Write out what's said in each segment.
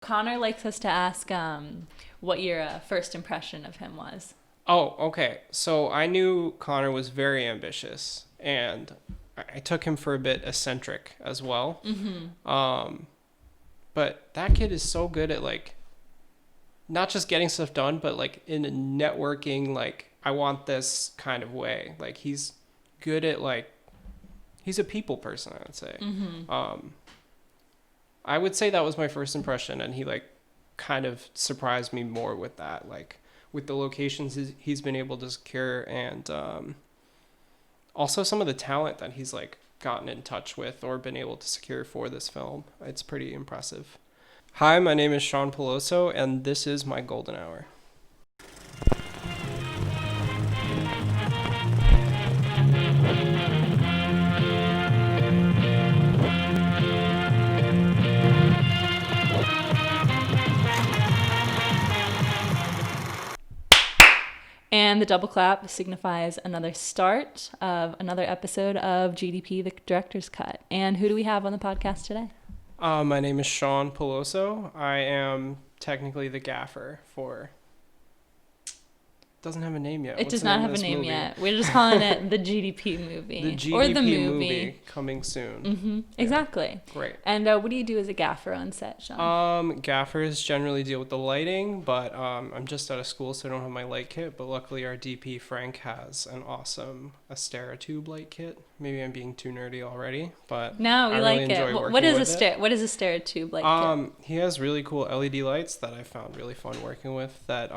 Connor likes us to ask what your first impression of him was. Oh, okay. So I knew Connor was very ambitious, and I took him for a bit eccentric as well. But that kid is so good at like not just getting stuff done, but like in a networking, like I want this kind of way. Like he's good at like he's a people person, I would say. I would say that was my first impression, and he like kind of surprised me more with that, like with the locations he's been able to secure, and also some of the talent that he's like gotten in touch with or been able to secure for this film. It's pretty impressive. Hi, my name is Sean Peloso, and this is my golden hour. And the double clap signifies another start of another episode of GDP, the Director's Cut. And who do we have on the podcast today? My name is Sean Peloso. I am technically the gaffer for... Doesn't have a name yet. It does not have a name yet. We're just calling it the GDP movie. The GDP or the movie coming soon. Yeah, exactly. Great. And what do you do as a gaffer on set, Sean? Gaffers generally deal with the lighting, but I'm just out of school, so I don't have my light kit. But luckily, our DP Frank has an awesome Astera tube light kit. Maybe I'm being too nerdy already, but no, we I like really enjoy it. What is working a stereotube light kit? He has really cool LED lights that I found really fun working with. That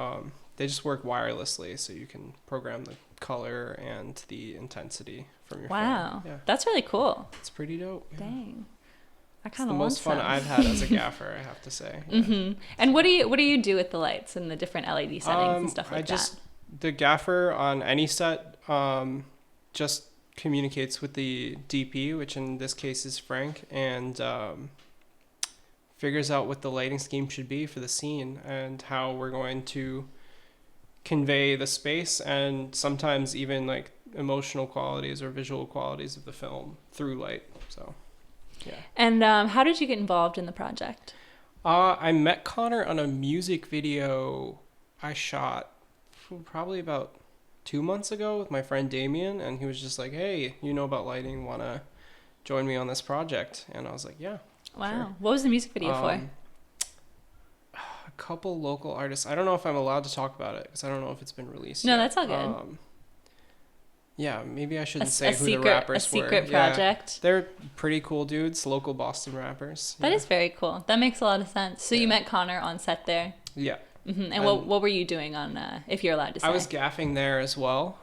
they just work wirelessly, so you can program the color and the intensity from your phone. Wow, Yeah, that's really cool. it's pretty dope. Yeah. Dang, I It's kind the of want most fun some. I've had as a gaffer, I have to say. Yeah. And what do you do with the lights and the different LED settings and stuff like that? The gaffer on any set just communicates with the DP, which in this case is Frank, and figures out what the lighting scheme should be for the scene and how we're going to convey the space and sometimes even like emotional qualities or visual qualities of the film through light. So, yeah. And how did you get involved in the project? I met Conor on a music video I shot probably about 2 months ago with my friend Damien, and he was just like, "Hey, you know about lighting? Wanna join me on this project?" And I was like, "Yeah." Wow. Sure. What was the music video for? A couple local artists. I don't know if I'm allowed to talk about it because I don't know if it's been released No, yet. that's all good. Yeah, maybe I shouldn't say who the rappers were. A secret project. Yeah, they're pretty cool dudes, local Boston rappers. That is very cool. That makes a lot of sense. So you Yeah. met Conor on set there? Yeah. And what were you doing on, if you're allowed to say? I was gaffing there as well.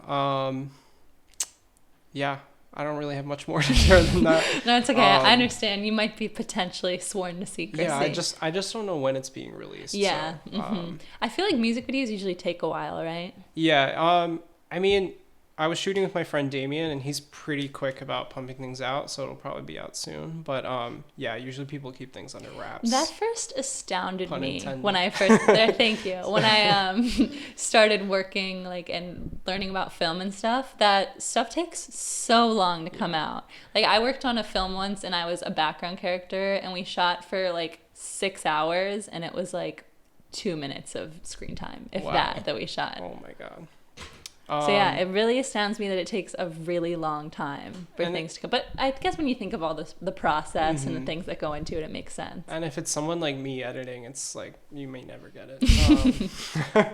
Yeah, I don't really have much more to share than that. No, it's okay. I understand. You might be potentially sworn to secrecy. Yeah, I just don't know when it's being released. Yeah. So, I feel like music videos usually take a while, right? Yeah. I mean, I was shooting with my friend Damien, and he's pretty quick about pumping things out, so it'll probably be out soon. But yeah, usually people keep things under wraps. That first astounded Pun me intended. when I first thank you. When I started working and learning about film and stuff, that stuff takes so long to come out. Like I worked on a film once and I was a background character and we shot for 6 hours and it was 2 minutes of screen time, if Wow. that we shot. Oh my god. So yeah, it really astounds me that it takes a really long time for things to come. But I guess when you think of all the process and the things that go into it, it makes sense. And if it's someone like me editing, it's like you may never get it.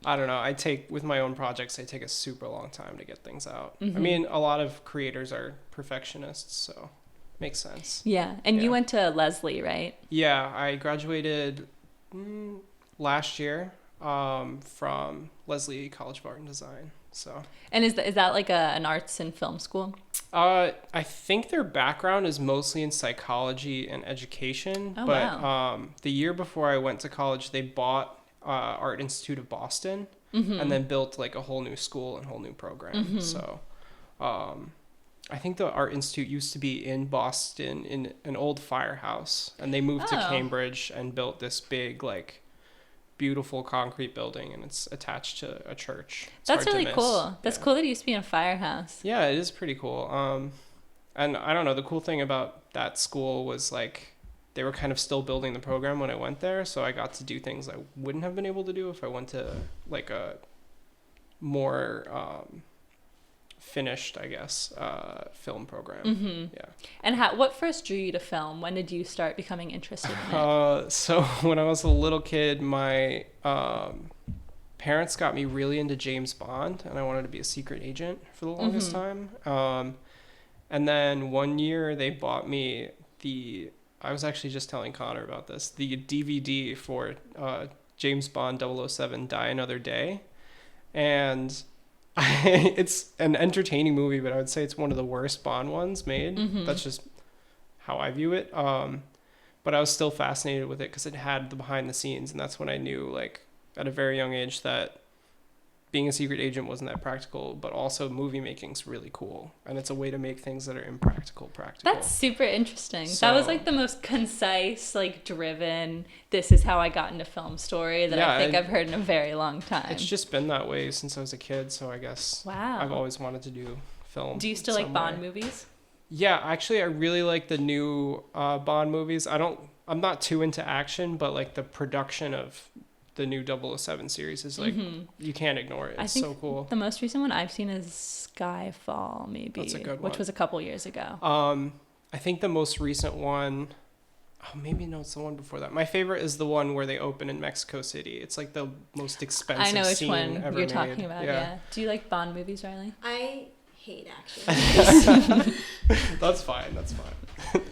I don't know. With my own projects, I take a super long time to get things out. I mean, a lot of creators are perfectionists, so makes sense. Yeah, and you went to Leslie, right? Yeah, I graduated last year from Leslie College of Art and Design. So. And is that like an arts and film school? I think their background is mostly in psychology and education. Oh, but wow. The year before I went to college, they bought Art Institute of Boston and then built a whole new school and whole new program. So I think the Art Institute used to be in Boston in an old firehouse, and they moved to Cambridge and built this big beautiful concrete building, and it's attached to a church. That's really cool. That's cool that it used to be in a firehouse. Yeah, it is pretty cool. And I don't know, the cool thing about that school was they were kind of still building the program when I went there, so I got to do things I wouldn't have been able to do if I went to like a more finished, I guess, film program. Mm-hmm. Yeah. And what first drew you to film? When did you start becoming interested in it? So when I was a little kid, my parents got me really into James Bond, and I wanted to be a secret agent for the longest time. And then one year they bought me I was actually just telling Conor about this, the DVD for James Bond 007 Die Another Day. And it's an entertaining movie, but I would say it's one of the worst Bond ones made. That's just how I view it. But I was still fascinated with it because it had the behind the scenes, and that's when I knew, like, at a very young age that being a secret agent wasn't that practical, but also movie making's really cool, and it's a way to make things that are impractical practical. That's super interesting. That was like the most concise, like, driven, this is how I got into film story that I think I've heard in a very long time. It's just been that way since I was a kid, so I guess I've always wanted to do film. Do you still like Bond movies? Yeah, actually, I really like the new Bond movies. I'm not too into action, but like the production of the new 007 series is like, you can't ignore it. It's so cool. The most recent one I've seen is Skyfall, maybe. That's a good one. Which was a couple years ago. I think the most recent one, maybe no, it's the one before that. My favorite is the one where they open in Mexico City. It's like the most expensive scene ever made. I know which one you're talking about, yeah. Do you like Bond movies, Riley? I hate action. That's fine.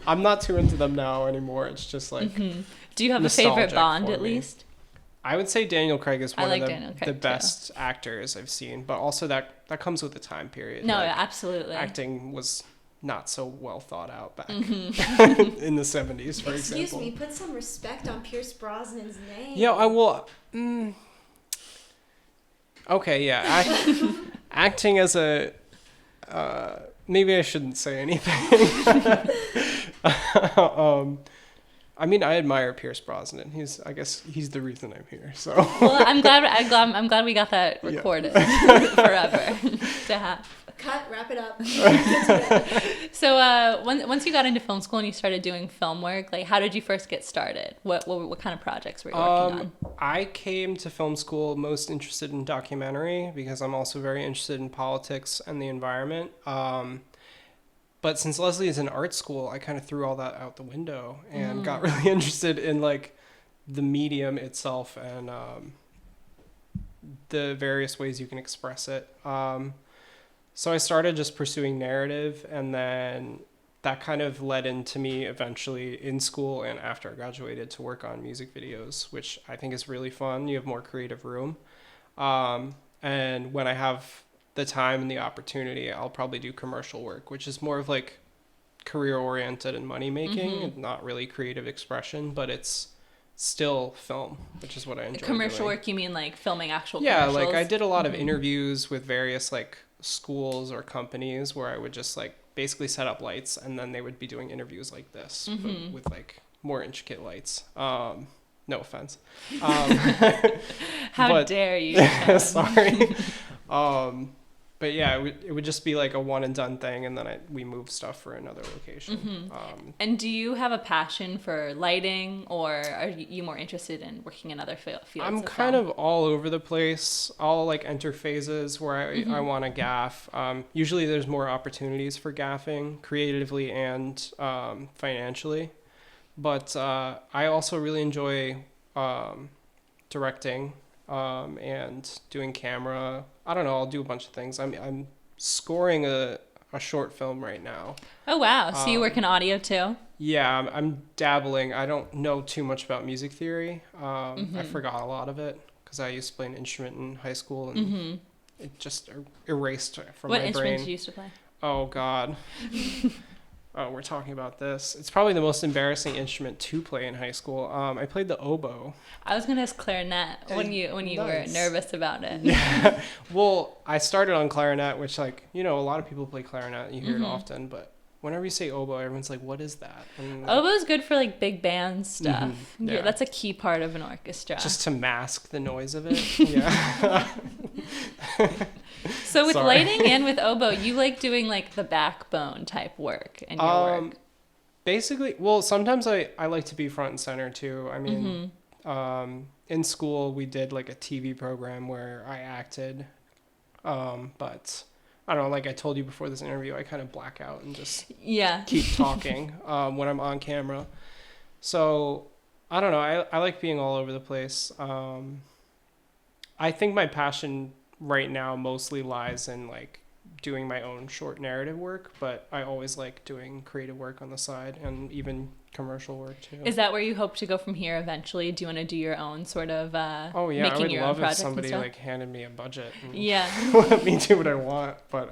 I'm not too into them now anymore. It's just like Do you have a favorite Bond at least? I would say Daniel Craig is one of the best actors I've seen, but also that comes with the time period. No, absolutely. Acting was not so well thought out back in the 70s, for example. Excuse me, put some respect on Pierce Brosnan's name. Yeah, I will. Okay, yeah. Acting as a... maybe I shouldn't say anything. I mean, I admire Pierce Brosnan. I guess he's the reason I'm here. So. Well, I'm glad we got that recorded forever to have. Cut. Wrap it up. So, once you got into film school and you started doing film work, like, how did you first get started? What kind of projects were you working on? I came to film school most interested in documentary because I'm also very interested in politics and the environment. But since Leslie is in art school, I kind of threw all that out the window and got really interested in like the medium itself and the various ways you can express it. So I started just pursuing narrative, and then that kind of led into me eventually in school and after I graduated to work on music videos, which I think is really fun. You have more creative room. And when I have the time and the opportunity, I'll probably do commercial work, which is more of like career oriented and money making and not really creative expression, but it's still film, which is what I enjoy. Commercial work, you mean like filming actual commercials? Yeah, like I did a lot of interviews with various like schools or companies where I would just like basically set up lights, and then they would be doing interviews like this, but with like more intricate lights. No offense. How dare you? Sorry. But yeah, it would just be like a one and done thing, and then we move stuff for another location. And do you have a passion for lighting, or are you more interested in working in other fields? I'm kind of all over the place. I'll like enter phases where I want to gaff. Usually there's more opportunities for gaffing creatively and financially. But I also really enjoy directing. And doing camera. I don't know, I'll do a bunch of things. I'm scoring a short film right now. Oh wow, so you work in audio too? Yeah, I'm dabbling. I don't know too much about music theory. I forgot a lot of it because I used to play an instrument in high school, and it just erased from my brain. What instrument did you used to play? Oh god. Oh, we're talking about this. It's probably the most embarrassing instrument to play in high school. I played the oboe. I was gonna ask clarinet when you were nervous about it. Yeah. Well, I started on clarinet, which a lot of people play clarinet. You hear it often, but whenever you say oboe, everyone's like, "What is that?" Oboe's good for like big band stuff. Yeah, that's a key part of an orchestra. Just to mask the noise of it. Yeah. So with lighting and with oboe, you like doing like the backbone type work in your work? Basically, well, sometimes I like to be front and center too. I mean, in school we did like a TV program where I acted, but I don't know, like I told you before this interview, I kind of black out and just keep talking when I'm on camera. So I don't know, I like being all over the place. I think my passion right now mostly lies in like doing my own short narrative work, but I always like doing creative work on the side and even commercial work too. Is that where you hope to go from here eventually? Do you want to do your own sort of oh yeah, I making would your love own if projects and somebody stuff? like handed me a budget and Yeah. let me do what I want, but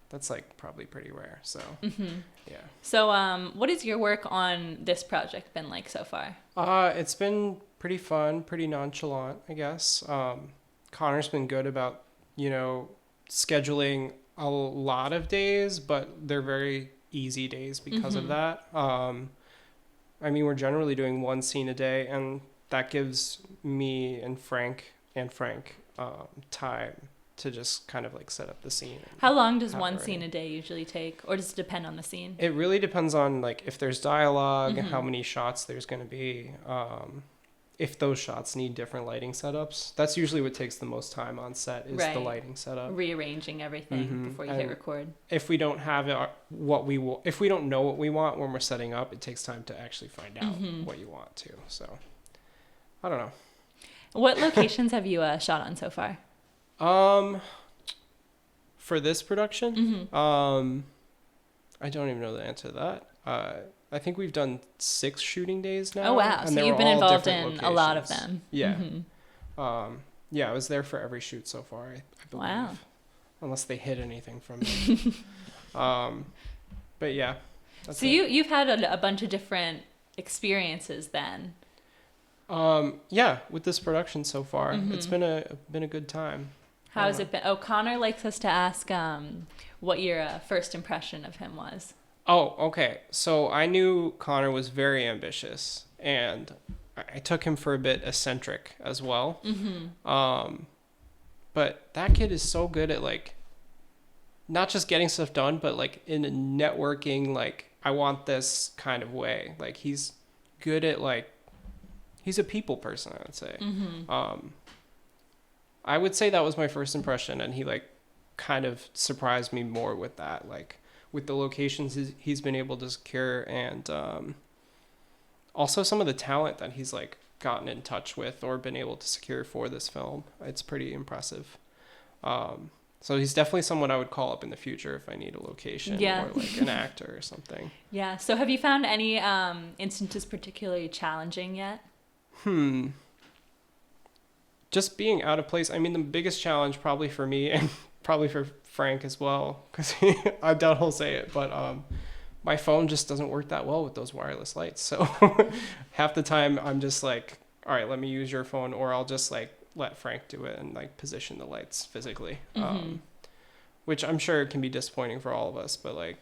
that's like probably pretty rare. So yeah. So what has your work on this project been like so far? It's been pretty fun, pretty nonchalant, I guess. Connor's been good about, you know, scheduling a lot of days, but they're very easy days because of that. I mean, we're generally doing one scene a day, and that gives me and Frank time to just kind of like set up the scene. How long does one scene a day usually take, or does it depend on the scene? It really depends on like if there's dialogue, how many shots there's going to be, if those shots need different lighting setups. That's usually what takes the most time on set is the lighting setup. Rearranging everything before you hit record. If we don't have it, if we don't know what we want when we're setting up, it takes time to actually find out what you want to. So, I don't know. What locations have you shot on so far? For this production, I don't even know the answer to that. I think we've done 6 shooting days now. Oh wow! And so you've been involved in a lot of them. Yeah. Yeah, I was there for every shoot so far, I believe. Wow. Unless they hid anything from me. But yeah. So you've had a bunch of different experiences then. Yeah, with this production so far, it's been a good time. How has it been? Oh, Conor likes us to ask what your first impression of him was. Oh, okay. So I knew Conor was very ambitious, and I took him for a bit eccentric as well. But that kid is so good at like not just getting stuff done, but like in a networking, like I want this kind of way. Like he's good at like he's a people person, I would say. I would say that was my first impression, and he like kind of surprised me more with that, like with the locations he's been able to secure, and also some of the talent that he's like gotten in touch with or been able to secure for this film. It's pretty impressive. So he's definitely someone I would call up in the future if I need a location or like an actor or something. Yeah. So have you found any instances particularly challenging yet? Just being out of place. I mean, the biggest challenge probably for me and probably for Frank as well, because I doubt he'll say it, but my phone just doesn't work that well with those wireless lights. So half the time I'm just like, all right, let me use your phone, or I'll just like let Frank do it and like position the lights physically, which I'm sure can be disappointing for all of us, but like,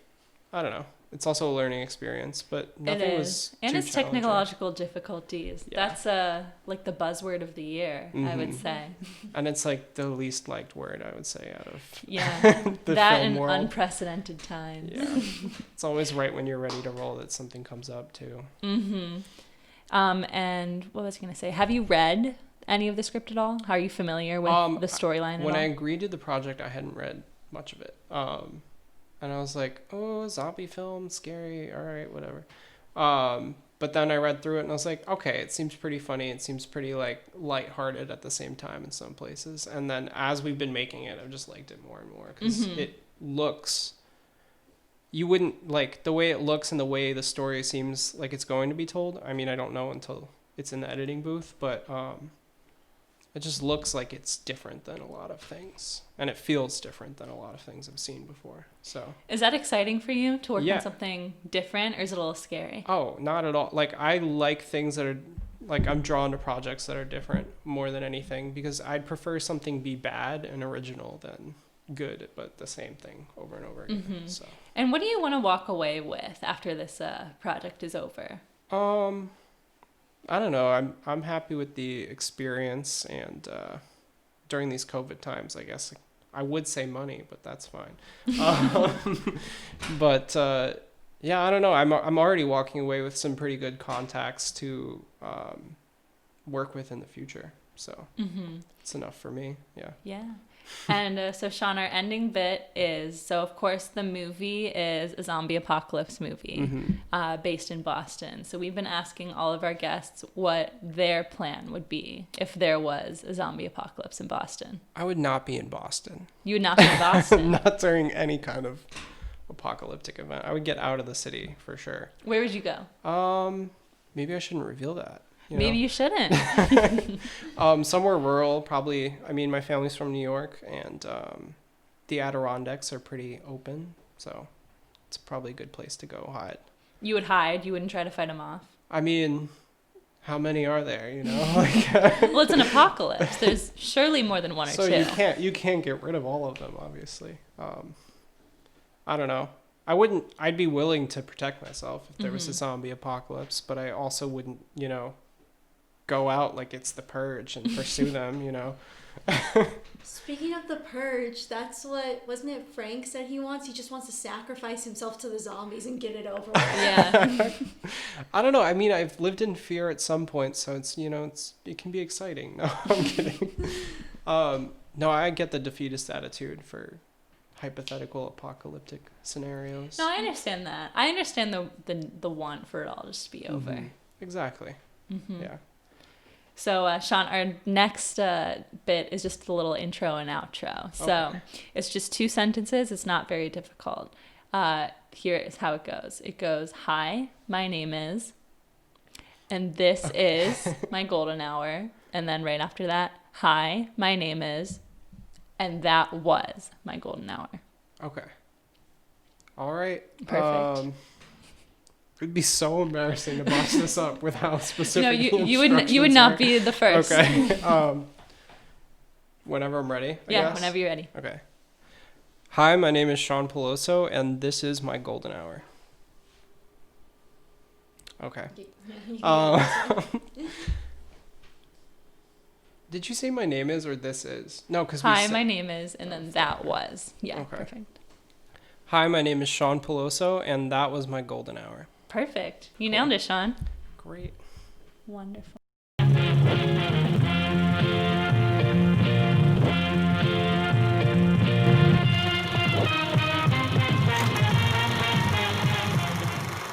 I don't know. It's also a learning experience, but nothing was and too it's technological difficulties. Yeah. That's like the buzzword of the year, I would say. And it's like the least liked word, I would say, out of the that film in world. Unprecedented times. Yeah. It's always right when you're ready to roll that something comes up too. And what was I going to say? Have you read any of the script at all? Are you familiar with the storyline at all? When I agreed to the project, I hadn't read much of it. And I was like, oh, zombie film, scary, all right, whatever. But then I read through it and I was like, okay, it seems pretty funny. It seems pretty like lighthearted at the same time in some places. And then as we've been making it, I've just liked it more and more because it looks, you wouldn't like the way it looks and the way the story seems like it's going to be told. I mean, I don't know until it's in the editing booth, but it just looks like it's different than a lot of things, and it feels different than a lot of things I've seen before. So is that exciting for you to work on something different, or is it a little scary? Oh, not at all. Like I like things that are like I'm drawn to projects that are different more than anything, because I'd prefer something be bad and original than good but the same thing over and over again. So. And what do you want to walk away with after this project is over? I don't know. I'm happy with the experience, and during these COVID times, I guess I would say money, but that's fine. But Yeah, I don't know. I'm already walking away with some pretty good contacts to work with in the future. So it's enough for me. Yeah. Yeah. And so, Sean, our ending bit is, so of course the movie is a zombie apocalypse movie based in Boston. So we've been asking all of our guests what their plan would be if there was a zombie apocalypse in Boston. I would not be in Boston. You would not be in Boston? Not during any kind of apocalyptic event. I would get out of the city for sure. Where would you go? Maybe I shouldn't reveal that. Maybe you shouldn't. Somewhere rural, probably. I mean, my family's from New York, and the Adirondacks are pretty open, so it's probably a good place to go hide. You would hide? You wouldn't try to fight them off? I mean, how many are there, Well, it's an apocalypse. There's surely more than one or so two. you can't get rid of all of them, obviously. I don't know. I'd be willing to protect myself if there was a zombie apocalypse, but I also wouldn't, go out like it's the purge and pursue them, Speaking of the purge, that's what, wasn't it Frank said he wants? He just wants to sacrifice himself to the zombies and get it over with. Yeah. I don't know. I mean, I've lived in fear at some point, so it's, it can be exciting. No, I'm kidding. No, I get the defeatist attitude for hypothetical apocalyptic scenarios. No, I understand that. I understand the want for it all just to be over. Exactly. Yeah. So, Sean, our next bit is just a little intro and outro. So it's just 2 sentences. It's not very difficult. Here is how it goes. It goes, hi, my name is, and this is my golden hour. And then right after that, hi, my name is, and that was my golden hour. Okay. All right. Perfect. It'd be so embarrassing to botch this up with how specific you would not be the first. Okay. Whenever I'm ready. I guess. Whenever you're ready. Okay. Hi, my name is Sean Peloso, and this is my golden hour. Okay. Did you say my name is or this is? No, because hi, my name is, and then that was. Yeah, okay. Perfect. Hi, my name is Sean Peloso, and that was my golden hour. Perfect. You nailed it, Sean. Great. Wonderful.